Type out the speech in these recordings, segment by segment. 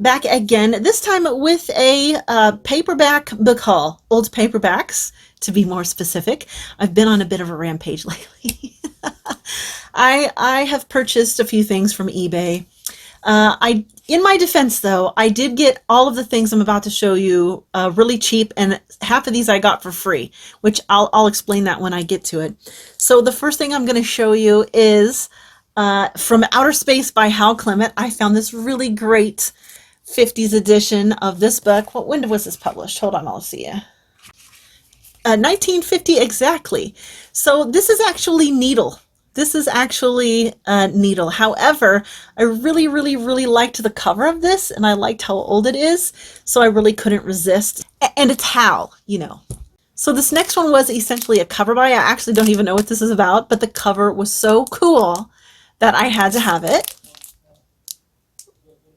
Back again, this time with a paperback book haul. Old paperbacks, to be more specific. I've been on a bit of a rampage lately. I have purchased a few things from eBay. In my defense, though, I did get all of the things I'm about to show you really cheap, and half of these I got for free, which I'll explain that when I get to it. So the first thing I'm going to show you is From Outer Space by Hal Clement. I found this really great 50s edition of this book. When was this published? Hold on, I'll see you. 1950 exactly. So this is actually Needle. This is actually Needle. However, I really, really, really liked the cover of this, and I liked how old it is, so I really couldn't resist. And it's Hal, you know. So this next one was essentially a cover by. I actually don't even know what this is about, but the cover was so cool that I had to have it.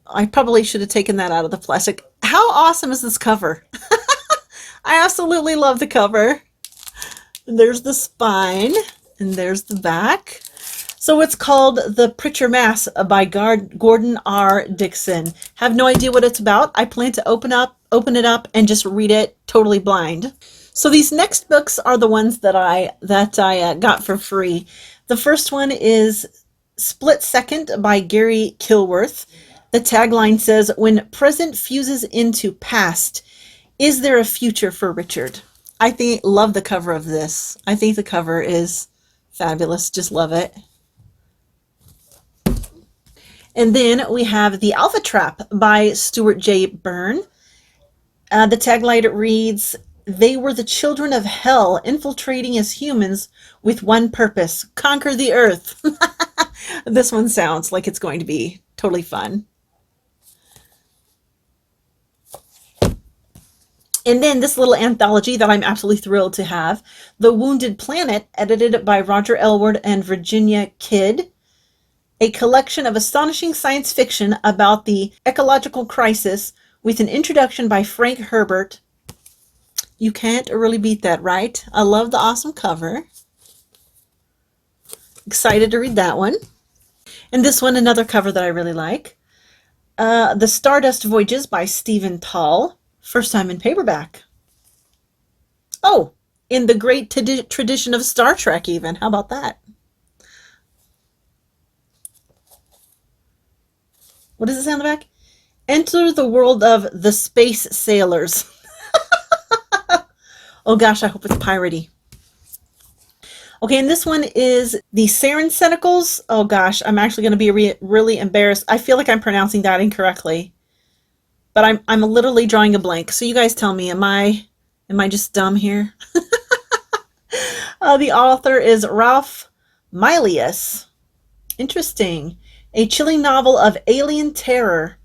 I probably should have taken that out of the plastic. How awesome is this cover? I absolutely love the cover. There's the spine, and there's the back. So it's called The Pritchard Mass by Gordon R. Dickson. Have no idea what it's about. I plan to open it up, and just read it totally blind. So these next books are the ones that I got for free. The first one is Split Second by Gary Kilworth. The tagline says, "When present fuses into past, is there a future for Richard?" Love the cover of this. I think the cover is fabulous. Just love it. And then we have The Alpha Trap by Stuart J. Byrne. The tagline reads, "They were the children of hell infiltrating as humans with one purpose, conquer the earth." This one sounds like it's going to be totally fun. And then this little anthology that I'm absolutely thrilled to have, The Wounded Planet, edited by Roger Elwood and Virginia Kidd. A collection of astonishing science fiction about the ecological crisis with an introduction by Frank Herbert. You can't really beat that, right? I love the awesome cover. Excited to read that one. And this one, another cover that I really like. The Stardust Voyages by Stephen Tall. First time in paperback. Oh, in the great tradition of Star Trek even. How about that? What does it say on the back? Enter the world of the space sailors. Oh gosh, I hope it's piratey. Okay, and this one is the Saren Sentinels. Oh gosh, I'm actually going to be really embarrassed. I feel like I'm pronouncing that incorrectly. But I'm literally drawing a blank. So you guys tell me, am I just dumb here? The author is Ralph Milius. Interesting. A chilling novel of alien terror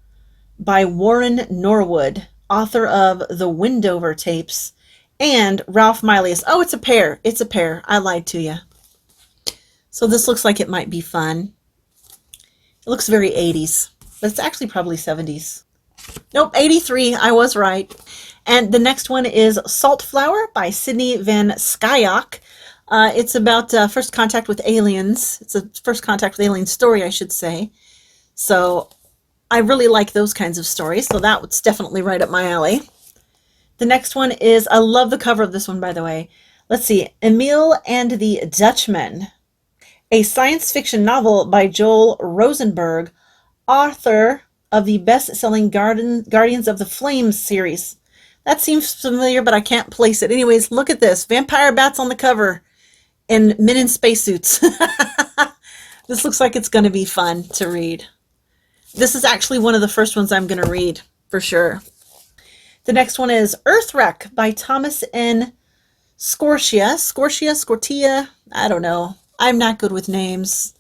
by Warren Norwood, author of The Windover Tapes, and Ralph Milius. Oh, it's a pair. It's a pair. I lied to you. So this looks like it might be fun. It looks very 80s, but it's actually probably 70s. Nope, 83. I was right. And the next one is Salt Flower by Sidney Van Skyok. It's about first contact with aliens. It's a first contact with alien story, I should say. So I really like those kinds of stories. So that was definitely right up my alley. The next one is, I love the cover of this one, by the way. Let's see, Emil and the Dutchman. A science fiction novel by Joel Rosenberg, author of the best-selling Guardians of the Flames series. That seems familiar, but I can't place it. Anyways, look at this. Vampire bats on the cover and men in spacesuits. This looks like it's going to be fun to read. This is actually one of the first ones I'm going to read, for sure. The next one is Earthwreck by Thomas N. Scortia, I don't know. I'm not good with names.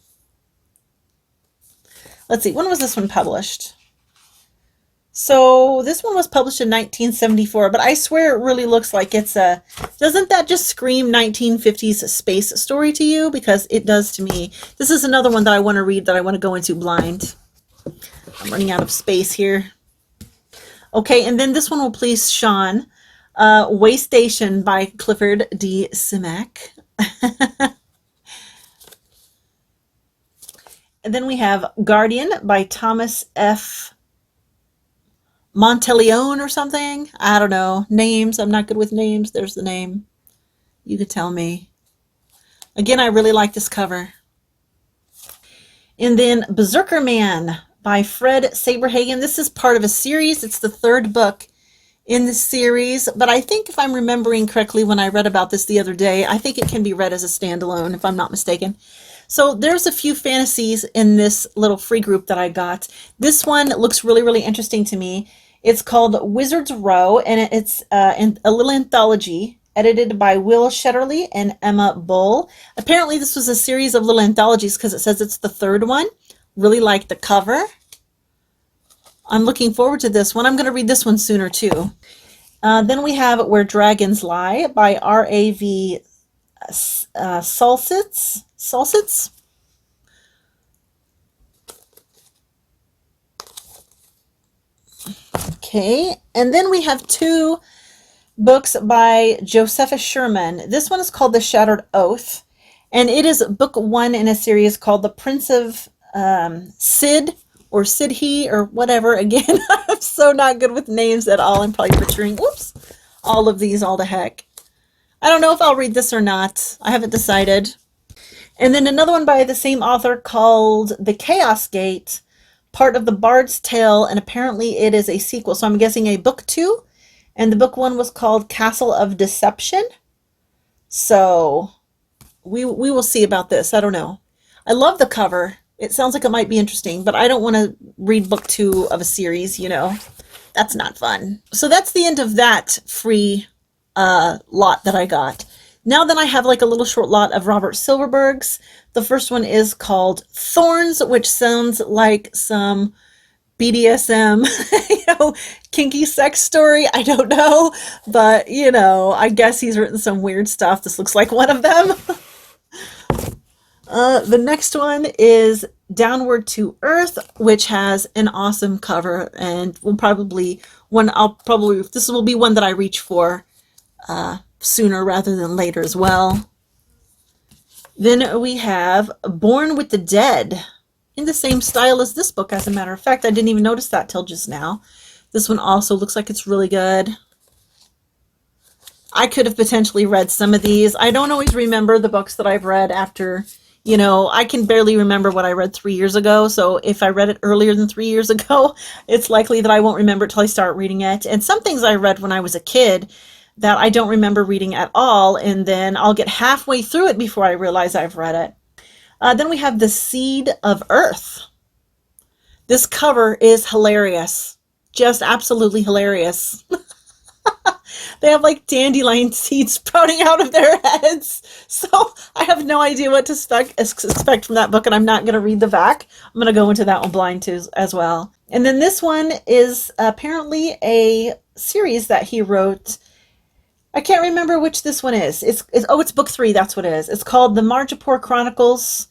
Let's see, when was this one published? So this one was published in 1974, but I swear it really looks like it's a... Doesn't that just scream 1950s space story to you? Because it does to me. This is another one that I want to read, that I want to go into blind. I'm running out of space here. Okay, and then this one will please Shawn. Way Station by Clifford D. Simak. And then we have Guardian by Thomas F. Monteleone or something. I don't know. Names. I'm not good with names. There's the name. You could tell me. Again, I really like this cover. And then Berserker Man by Fred Saberhagen. This is part of a series. It's the third book in the series, but I think if I'm remembering correctly when I read about this the other day, I think it can be read as a standalone if I'm not mistaken. So there's a few fantasies in this little free group that I got. This one looks really, really interesting to me. It's called Wizard's Row, and it's a little anthology edited by Will Shetterly and Emma Bull. Apparently this was a series of little anthologies because it says it's the third one. Really like the cover. I'm looking forward to this one. I'm going to read this one sooner too. Then we have Where Dragons Lie by R.A.V. Salsitz. Okay, and then we have two books by Josephus Sherman. This one is called The Shattered Oath, and it is book one in a series called The Prince of Sid or Sidhe or whatever. Again, I'm so not good with names at all. I'm probably butchering, whoops, all of these all the heck. I don't know if I'll read this or not. I haven't decided. And then another one by the same author called The Chaos Gate, part of the Bard's Tale, and apparently it is a sequel. So I'm guessing a book two, and the book one was called Castle of Deception. So we will see about this. I don't know. I love the cover. It sounds like it might be interesting, but I don't want to read book two of a series, you know. That's not fun. So that's the end of that free lot that I got. Now then I have like a little short lot of Robert Silverberg's. The first one is called Thorns, which sounds like some BDSM, kinky sex story. I don't know, but I guess he's written some weird stuff. This looks like one of them. The next one is Downward to Earth, which has an awesome cover, and this will be one that I reach for sooner rather than later as well. Then we have Born with the Dead, in the same style as this book, as a matter of fact. I didn't even notice that till just now. This one also looks like it's really good. I could have potentially read some of these. I don't always remember the books that I've read after, I can barely remember what I read 3 years ago. So if I read it earlier than 3 years ago, it's likely that I won't remember it till I start reading it. And some things I read when I was a kid that I don't remember reading at all, and then I'll get halfway through it before I realize I've read it. Then we have The Seed of Earth. This cover is hilarious. Just absolutely hilarious. They have like dandelion seeds sprouting out of their heads. So I have no idea what to expect from that book, and I'm not going to read the back. I'm going to go into that one blind too as well. And then this one is apparently a series that he wrote. I can't remember which this one is. It's book 3. That's what it is. It's called The Marjapur Chronicles,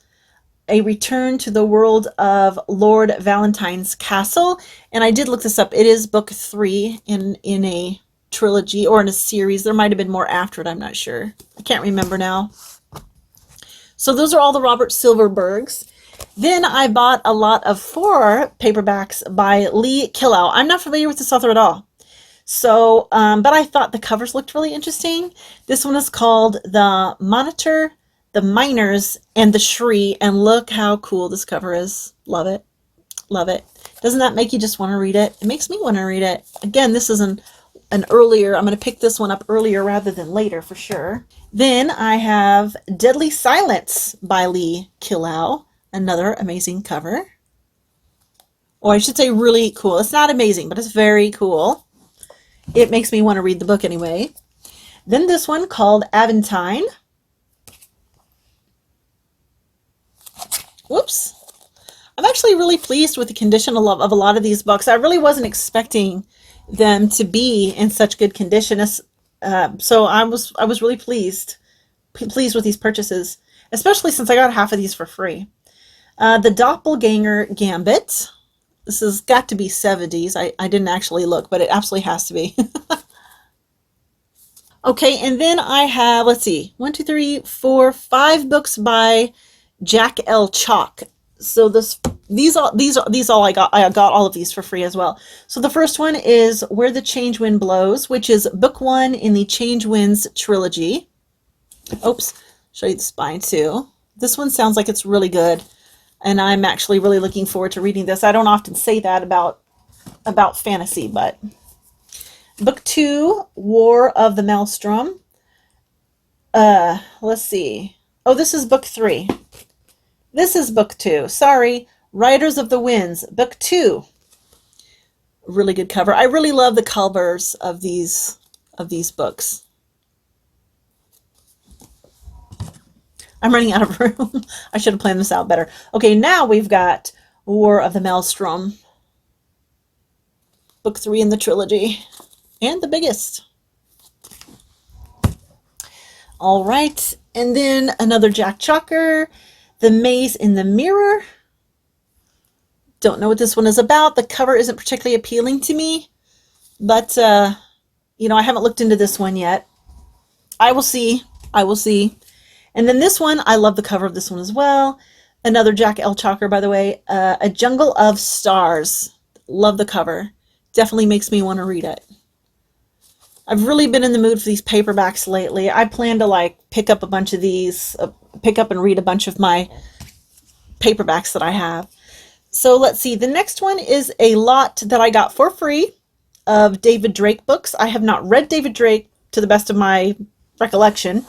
A Return to the World of Lord Valentine's Castle. And I did look this up. It is book 3 in a trilogy or in a series. There might have been more after it. I'm not sure. I can't remember now. So those are all the Robert Silverbergs. Then I bought a lot of 4 paperbacks by Lee Killow. I'm not familiar with this author at all. So, but I thought the covers looked really interesting. This one is called The Monitor, The Miners, and the Shree. And look how cool this cover is. Love it. Love it. Doesn't that make you just want to read it? It makes me want to read it. Again, this is an earlier, I'm going to pick this one up earlier rather than later for sure. Then I have Deadly Silence by Lee Killow. Another amazing cover. Or I should say really cool. It's not amazing, but it's very cool. It makes me want to read the book anyway. Then this one called Aventine. Whoops. I'm actually really pleased with the condition of a lot of these books. I really wasn't expecting them to be in such good condition. So I was really pleased with these purchases, especially since I got half of these for free. The Doppelganger Gambit. This has got to be 70s. I didn't actually look, but it absolutely has to be. Okay, and then I have, let's see, 1, 2, 3, 4, 5 books by Jack L. Chalk. So this I got all of these for free as well. So the first one is Where the Change Wind Blows, which is book 1 in the Change Winds trilogy. Oops, show you the spine too. This one sounds like it's really good, and I'm actually really looking forward to reading this. I don't often say that about fantasy, but book 2, War of the Maelstrom. Let's see. Oh, this is book 3. This is book 2. Sorry. Riders of the Winds, book 2. Really good cover. I really love the covers of these books. I'm running out of room. I should have planned this out better. Okay, now we've got War of the Maelstrom, book 3 in the trilogy, and the biggest. All right, and then another Jack Chalker, The Maze in the Mirror. Don't know what this one is about. The cover isn't particularly appealing to me, but you know, I haven't looked into this one yet. I will see. I will see. And then this one, I love the cover of this one as well. Another Jack L. Chalker, by the way. A Jungle of Stars. Love the cover. Definitely makes me want to read it. I've really been in the mood for these paperbacks lately. I plan to like pick up a bunch of these, pick up and read a bunch of my paperbacks that I have. So let's see. The next one is a lot that I got for free of David Drake books. I have not read David Drake to the best of my recollection.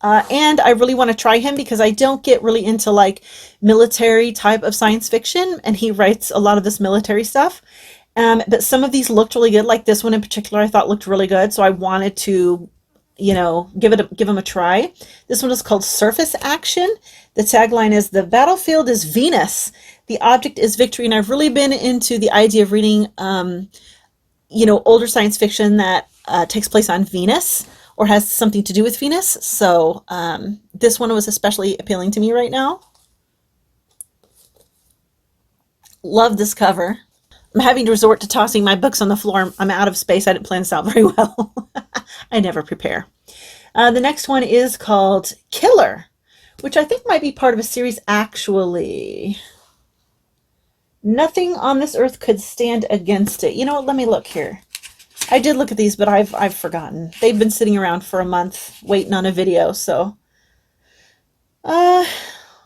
And I really want to try him because I don't get really into like military type of science fiction, and he writes a lot of this military stuff. But some of these looked really good, like this one in particular I thought looked really good, so I wanted to, you know, give him a try. This one is called Surface Action. The tagline is, "The battlefield is Venus. The object is victory." And I've really been into the idea of reading, you know, older science fiction that takes place on Venus or has something to do with Venus. So this one was especially appealing to me right now. Love this cover. I'm having to resort to tossing my books on the floor. I'm out of space. I didn't plan this out very well. I never prepare. The next one is called Killer, which I think might be part of a series actually. Nothing on this earth could stand against it. You know what? Let me look here. I did look at these, but I've forgotten. They've been sitting around for a month waiting on a video, so. Well,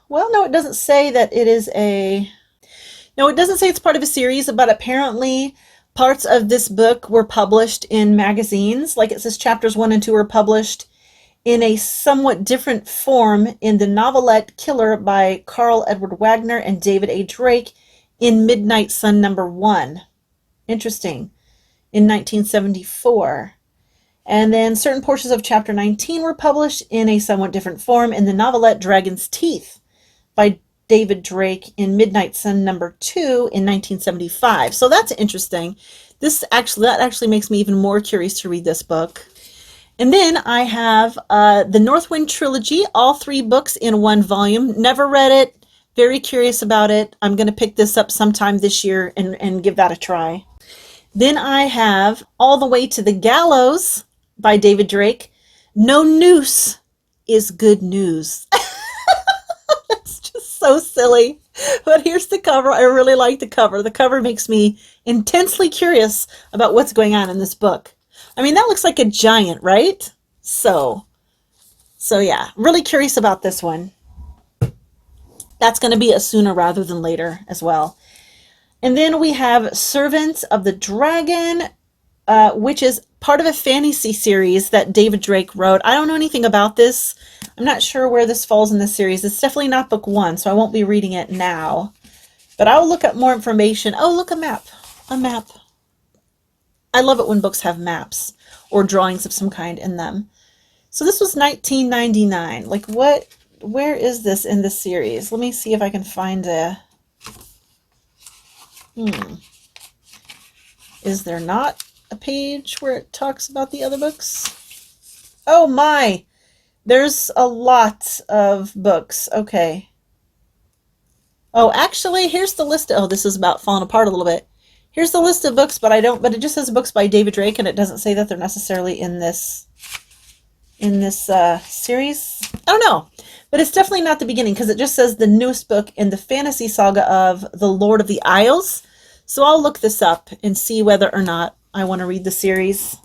no, it doesn't say that it is a... No, it doesn't say it's part of a series, but apparently parts of this book were published in magazines. Like it says chapters 1 and 2 were published in a somewhat different form in the novelette Killer by Carl Edward Wagner and David A. Drake in Midnight Sun #1. Interesting. In 1974. And then certain portions of chapter 19 were published in a somewhat different form in the novelette Dragon's Teeth by David Drake in Midnight Sun #2 in 1975. So that's interesting. That actually makes me even more curious to read this book. And then I have the Northwind trilogy, all 3 books in 1 volume. Never read it. Very curious about it. I'm going to pick this up sometime this year and give that a try. Then I have All the Way to the Gallows by David Drake. No noose is good news. That's just so silly. But here's the cover. I really like the cover. The cover makes me intensely curious about what's going on in this book. I mean, that looks like a giant, right? So yeah, really curious about this one. That's going to be a sooner rather than later as well. And then we have Servants of the Dragon, which is part of a fantasy series that David Drake wrote. I don't know anything about this. I'm not sure where this falls in the series. It's definitely not book 1, so I won't be reading it now. But I'll look up more information. Oh, look, a map. A map. I love it when books have maps or drawings of some kind in them. So this was 1999. Like what? Where is this in the series? Let me see if I can find a... Is there not a page where it talks about the other books? Oh my! There's a lot of books. Okay. Oh, actually, here's the list. Oh, this is about falling apart a little bit. Here's the list of books, but it just says books by David Drake, and it doesn't say that they're necessarily in this in this series. I don't know, but it's definitely not the beginning because it just says the newest book in the fantasy saga of The Lord of the Isles. So I'll look this up and see whether or not I want to read the series.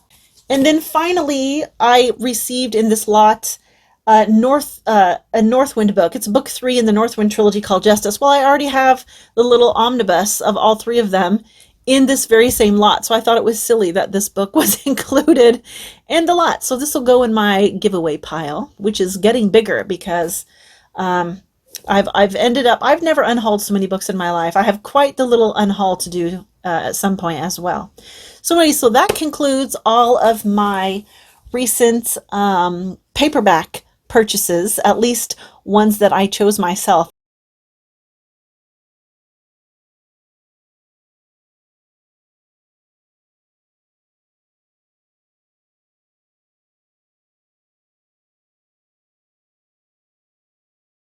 And then finally, I received in this lot a Northwind book. It's book 3 in the Northwind trilogy called Justice. Well, I already have the little omnibus of all 3 of them in this very same lot. So I thought it was silly that this book was included in the lot. So this will go in my giveaway pile, which is getting bigger because I've ended up, I've never unhauled so many books in my life. I have quite the little unhaul to do at some point as well. So anyway, so that concludes all of my recent paperback purchases, at least ones that I chose myself.